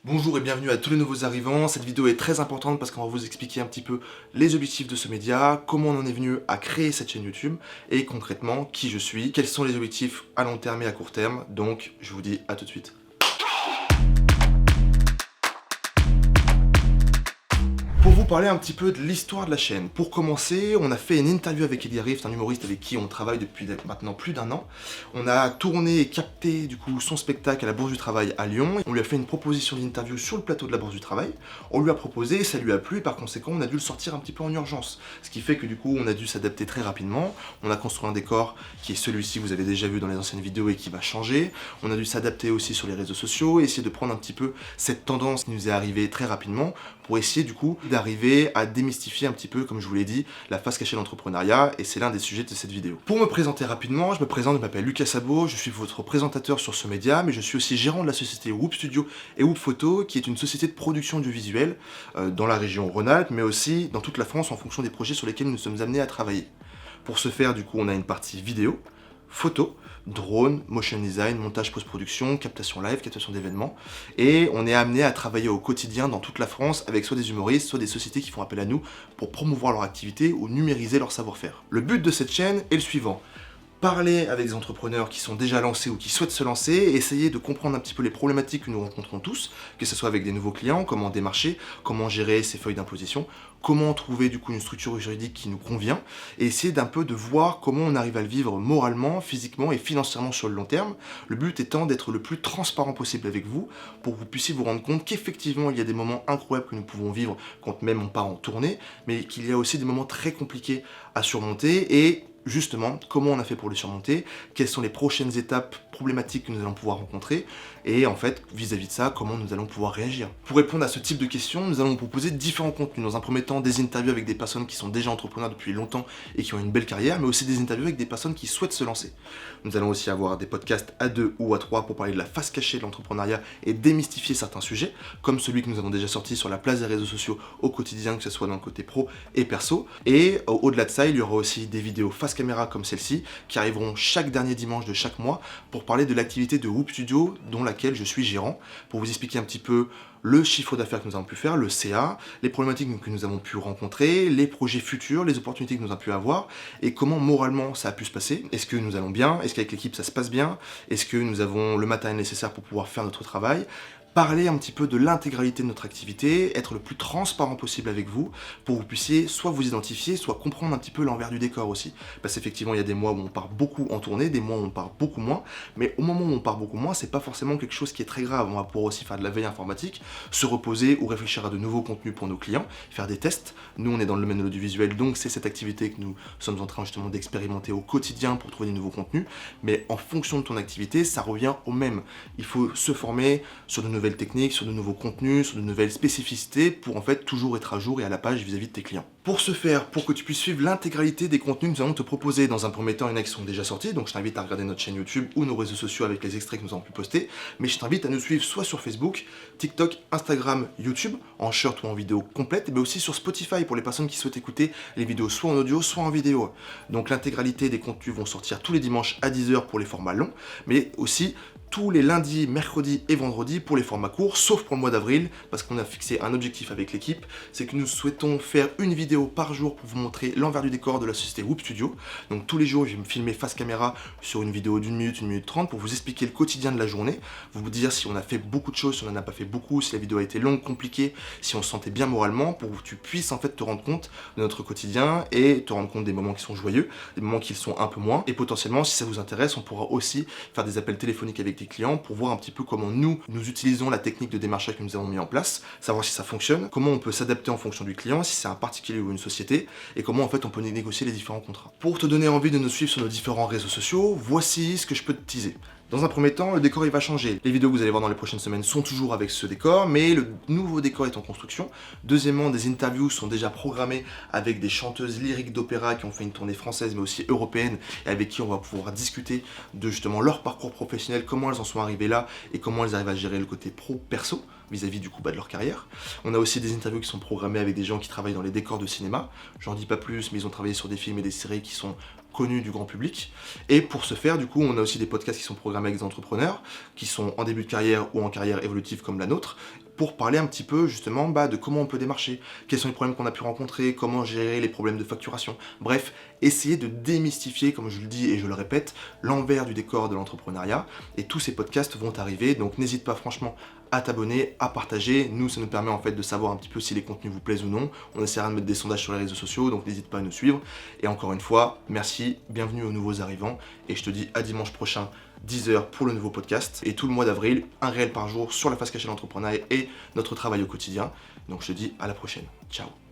Bonjour et bienvenue à tous les nouveaux arrivants. Cette vidéo est très importante parce qu'on va vous expliquer un petit peu les objectifs de ce média, comment on en est venu à créer cette chaîne YouTube et concrètement qui je suis, quels sont les objectifs à long terme et à court terme. Donc je vous dis à tout de suite. Pour vous parler un petit peu de l'histoire de la chaîne. Pour commencer, on a fait une interview avec Eddie Rift, un humoriste avec qui on travaille depuis maintenant plus d'un an. On a tourné et capté du coup son spectacle à la Bourse du Travail à Lyon. On lui a fait une proposition d'interview sur le plateau de la Bourse du Travail. On lui a proposé, ça lui a plu et par conséquent on a dû le sortir un petit peu en urgence. Ce qui fait que du coup on a dû s'adapter très rapidement. On a construit un décor qui est celui-ci que vous avez déjà vu dans les anciennes vidéos et qui va changer. On a dû s'adapter aussi sur les réseaux sociaux, essayer de prendre un petit peu cette tendance qui nous est arrivée très rapidement pour essayer du coup d'arriver à démystifier un petit peu, comme je vous l'ai dit, la face cachée de l'entrepreneuriat, et c'est l'un des sujets de cette vidéo. Pour me présenter rapidement, je me présente, je m'appelle Lucas Sabot, je suis votre présentateur sur ce média, mais je suis aussi gérant de la société Whoop Studio et Whoop Photo, qui est une société de production audiovisuelle dans la région Rhône-Alpes, mais aussi dans toute la France en fonction des projets sur lesquels nous sommes amenés à travailler. Pour ce faire, du coup, on a une partie vidéo, photo, drone, motion design, montage post-production, captation live, captation d'événements. Et on est amené à travailler au quotidien dans toute la France avec soit des humoristes, soit des sociétés qui font appel à nous pour promouvoir leur activité ou numériser leur savoir-faire. Le but de cette chaîne est le suivant. Parler avec des entrepreneurs qui sont déjà lancés ou qui souhaitent se lancer et essayer de comprendre un petit peu les problématiques que nous rencontrons tous, que ce soit avec des nouveaux clients, comment démarcher, comment gérer ses feuilles d'imposition, comment trouver du coup une structure juridique qui nous convient, et essayer d'un peu de voir comment on arrive à le vivre moralement, physiquement et financièrement sur le long terme, le but étant d'être le plus transparent possible avec vous, pour que vous puissiez vous rendre compte qu'effectivement il y a des moments incroyables que nous pouvons vivre quand même on part en tournée, mais qu'il y a aussi des moments très compliqués à surmonter, et justement, comment on a fait pour les surmonter, quelles sont les prochaines étapes problématiques que nous allons pouvoir rencontrer, et en fait, vis-à-vis de ça, comment nous allons pouvoir réagir. Pour répondre à ce type de questions, nous allons vous proposer différents contenus. Dans un premier temps, des interviews avec des personnes qui sont déjà entrepreneurs depuis longtemps et qui ont une belle carrière, mais aussi des interviews avec des personnes qui souhaitent se lancer. Nous allons aussi avoir des podcasts à 2 ou à 3 pour parler de la face cachée de l'entrepreneuriat et démystifier certains sujets, comme celui que nous avons déjà sorti sur la place des réseaux sociaux au quotidien, que ce soit dans le côté pro et perso. Et au-delà de ça, il y aura aussi des vidéos face caméra comme celle-ci, qui arriveront chaque dernier dimanche de chaque mois pour parler de l'activité de Whoop Studio, dont laquelle je suis gérant, pour vous expliquer un petit peu le chiffre d'affaires que nous avons pu faire, le CA, les problématiques que nous avons pu rencontrer, les projets futurs, les opportunités que nous avons pu avoir, et comment moralement ça a pu se passer. Est-ce que nous allons bien? Est-ce qu'avec l'équipe ça se passe bien? Est-ce que nous avons le matériel nécessaire pour pouvoir faire notre travail? Parler un petit peu de l'intégralité de notre activité, être le plus transparent possible avec vous, pour que vous puissiez soit vous identifier, soit comprendre un petit peu l'envers du décor aussi. Parce qu'effectivement, il y a des mois où on part beaucoup en tournée, des mois où on part beaucoup moins, mais au moment où on part beaucoup moins, c'est pas forcément quelque chose qui est très grave. On va pouvoir aussi faire de la veille informatique, se reposer ou réfléchir à de nouveaux contenus pour nos clients, faire des tests. Nous, on est dans le domaine de l'audiovisuel, donc c'est cette activité que nous sommes en train justement d'expérimenter au quotidien pour trouver des nouveaux contenus, mais en fonction de ton activité, ça revient au même. Il faut se former sur de nouvelles techniques, sur de nouveaux contenus, sur de nouvelles spécificités pour en fait toujours être à jour et à la page vis-à-vis de tes clients. Pour ce faire, pour que tu puisses suivre l'intégralité des contenus, nous allons te proposer dans un premier temps, il y en a qui sont déjà sortis, donc je t'invite à regarder notre chaîne YouTube ou nos réseaux sociaux avec les extraits que nous avons pu poster, mais je t'invite à nous suivre soit sur Facebook, TikTok, Instagram, YouTube, en short ou en vidéo complète, mais aussi sur Spotify pour les personnes qui souhaitent écouter les vidéos soit en audio, soit en vidéo. Donc l'intégralité des contenus vont sortir tous les dimanches à 10h pour les formats longs, mais aussi tous les lundis, mercredis et vendredis pour les formats courts, sauf pour le mois d'avril, parce qu'on a fixé un objectif avec l'équipe, c'est que nous souhaitons faire une vidéo par jour pour vous montrer l'envers du décor de la société Whoop Studio. Donc tous les jours, je vais me filmer face caméra sur une vidéo d'1 minute, 1 minute 30 pour vous expliquer le quotidien de la journée, vous dire si on a fait beaucoup de choses, si on n'en a pas fait beaucoup, si la vidéo a été longue, compliquée, si on se sentait bien moralement, pour que tu puisses en fait te rendre compte de notre quotidien et te rendre compte des moments qui sont joyeux, des moments qui le sont un peu moins, et potentiellement, si ça vous intéresse, on pourra aussi faire des appels téléphoniques avec des clients pour voir un petit peu comment nous utilisons la technique de démarchage que nous avons mis en place, savoir si ça fonctionne, comment on peut s'adapter en fonction du client, si c'est un particulier ou une société, et comment en fait on peut négocier les différents contrats. Pour te donner envie de nous suivre sur nos différents réseaux sociaux, voici ce que je peux te teaser. Dans un premier temps, le décor il va changer. Les vidéos que vous allez voir dans les prochaines semaines sont toujours avec ce décor, mais le nouveau décor est en construction. Deuxièmement, des interviews sont déjà programmées avec des chanteuses lyriques d'opéra qui ont fait une tournée française mais aussi européenne et avec qui on va pouvoir discuter de justement leur parcours professionnel, comment elles en sont arrivées là et comment elles arrivent à gérer le côté pro-perso vis-à-vis du coup de leur carrière. On a aussi des interviews qui sont programmées avec des gens qui travaillent dans les décors de cinéma. J'en dis pas plus, mais ils ont travaillé sur des films et des séries qui sont connus du grand public. Et pour ce faire, du coup, on a aussi des podcasts qui sont programmés avec des entrepreneurs, qui sont en début de carrière ou en carrière évolutive comme la nôtre, pour parler un petit peu justement de comment on peut démarcher, quels sont les problèmes qu'on a pu rencontrer, comment gérer les problèmes de facturation. Bref, essayer de démystifier, comme je le dis et je le répète, l'envers du décor de l'entrepreneuriat. Et tous ces podcasts vont arriver, donc n'hésite pas franchement à t'abonner, à partager. Nous, ça nous permet en fait de savoir un petit peu si les contenus vous plaisent ou non. On essaiera de mettre des sondages sur les réseaux sociaux, donc n'hésite pas à nous suivre. Et encore une fois, merci, bienvenue aux nouveaux arrivants. Et je te dis à dimanche prochain, 10h pour le nouveau podcast. Et tout le mois d'avril, un réel par jour sur la face cachée de l'entrepreneuriat et notre travail au quotidien. Donc je te dis à la prochaine. Ciao.